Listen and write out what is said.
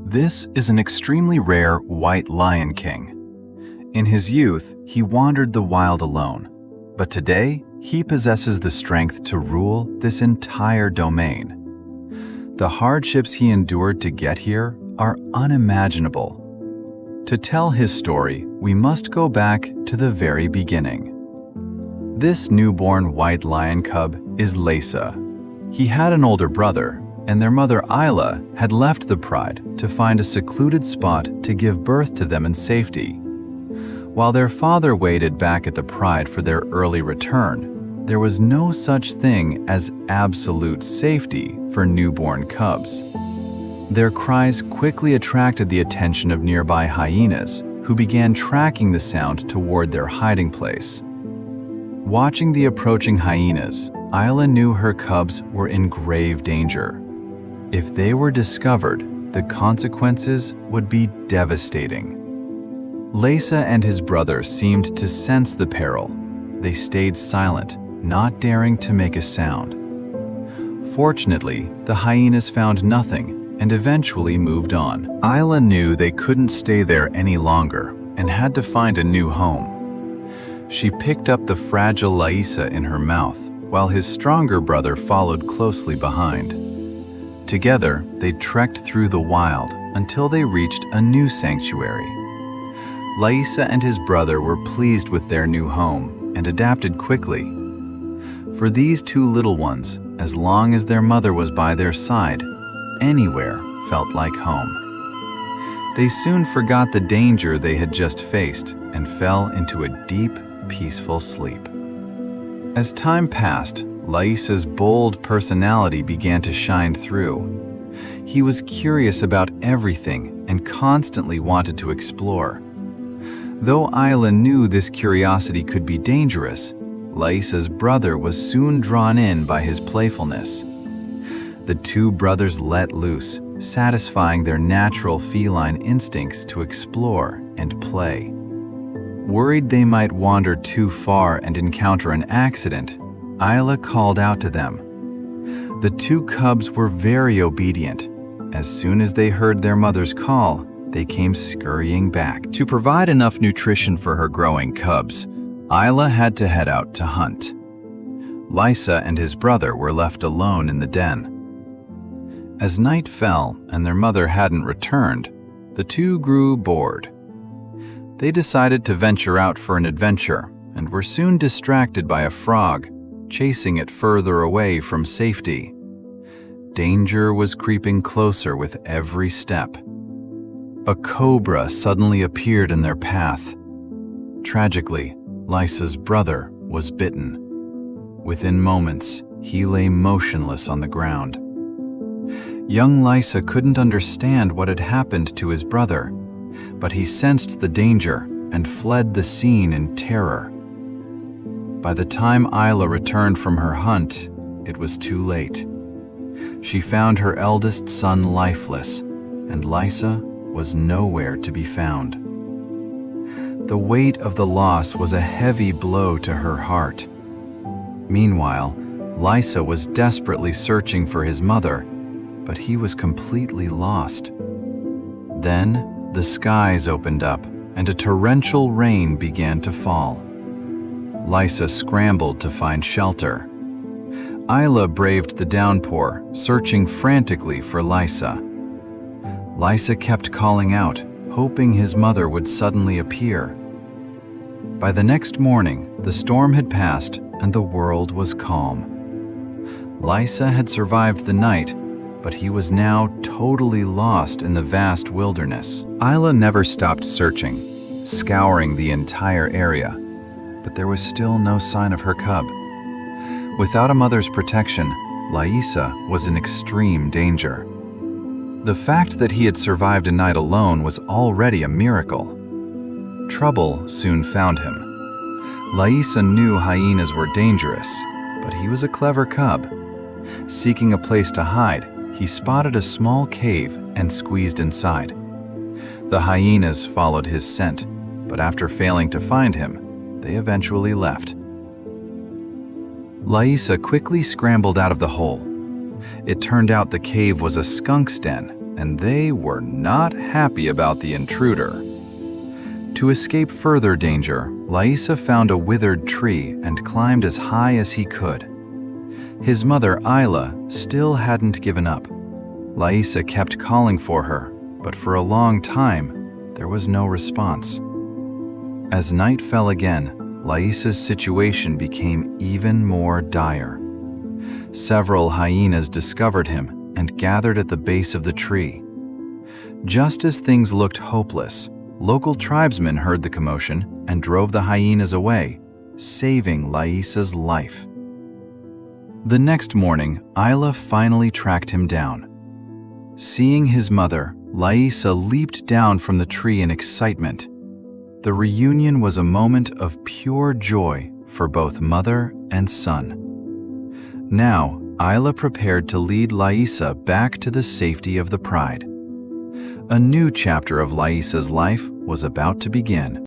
This is an extremely rare white lion king. In his youth, he wandered the wild alone, but today he possesses the strength to rule this entire domain. The hardships he endured to get here are unimaginable. To tell his story, we must go back to the very beginning. This newborn white lion cub is Laisa. He had an older brother, and their mother Aila had left the pride to find a secluded spot to give birth to them in safety. While their father waited back at the pride for their early return, there was no such thing as absolute safety for newborn cubs. Their cries quickly attracted the attention of nearby hyenas, who began tracking the sound toward their hiding place. Watching the approaching hyenas, Aila knew her cubs were in grave danger. If they were discovered, the consequences would be devastating. Laisa and his brother seemed to sense the peril. They stayed silent, not daring to make a sound. Fortunately, the hyenas found nothing and eventually moved on. Aila knew they couldn't stay there any longer and had to find a new home. She picked up the fragile Laisa in her mouth, while his stronger brother followed closely behind. Together, they trekked through the wild until they reached a new sanctuary. Laisa and his brother were pleased with their new home and adapted quickly. For these two little ones, as long as their mother was by their side, anywhere felt like home. They soon forgot the danger they had just faced and fell into a deep, peaceful sleep. As time passed, Laisa's bold personality began to shine through. He was curious about everything and constantly wanted to explore. Though Aila knew this curiosity could be dangerous, Laisa's brother was soon drawn in by his playfulness. The two brothers let loose, satisfying their natural feline instincts to explore and play. Worried they might wander too far and encounter an accident, Aila called out to them. The two cubs were very obedient. As soon as they heard their mother's call, they came scurrying back. To provide enough nutrition for her growing cubs, Aila had to head out to hunt. Laisa and his brother were left alone in the den. As night fell and their mother hadn't returned, the two grew bored. They decided to venture out for an adventure and were soon distracted by a frog, chasing it further away from safety. Danger was creeping closer with every step. A cobra suddenly appeared in their path. Tragically, Laisa's brother was bitten. Within moments, he lay motionless on the ground. Young Laisa couldn't understand what had happened to his brother, but he sensed the danger and fled the scene in terror. By the time Aila returned from her hunt, it was too late. She found her eldest son lifeless, and Laisa was nowhere to be found. The weight of the loss was a heavy blow to her heart. Meanwhile, Laisa was desperately searching for his mother, but he was completely lost. Then, the skies opened up, and a torrential rain began to fall. Laisa scrambled to find shelter. Aila braved the downpour, searching frantically for Laisa. Laisa kept calling out, hoping his mother would suddenly appear. By the next morning, the storm had passed and the world was calm. Laisa had survived the night, but he was now totally lost in the vast wilderness. Aila never stopped searching, scouring the entire area, but there was still no sign of her cub. Without a mother's protection, Laisa was in extreme danger. The fact that he had survived a night alone was already a miracle. Trouble soon found him. Laisa knew hyenas were dangerous, but he was a clever cub. Seeking a place to hide, he spotted a small cave and squeezed inside. The hyenas followed his scent, but after failing to find him, they eventually left. Laisa quickly scrambled out of the hole. It turned out the cave was a skunk's den, and they were not happy about the intruder. To escape further danger, Laisa found a withered tree and climbed as high as he could. His mother, Aila, still hadn't given up. Laisa kept calling for her, but for a long time, there was no response. As night fell again, Laisa's situation became even more dire. Several hyenas discovered him and gathered at the base of the tree. Just as things looked hopeless, local tribesmen heard the commotion and drove the hyenas away, saving Laisa's life. The next morning, Aila finally tracked him down. Seeing his mother, Laisa leaped down from the tree in excitement. The reunion was a moment of pure joy for both mother and son. Now, Aila prepared to lead Laisa back to the safety of the pride. A new chapter of Laisa's life was about to begin.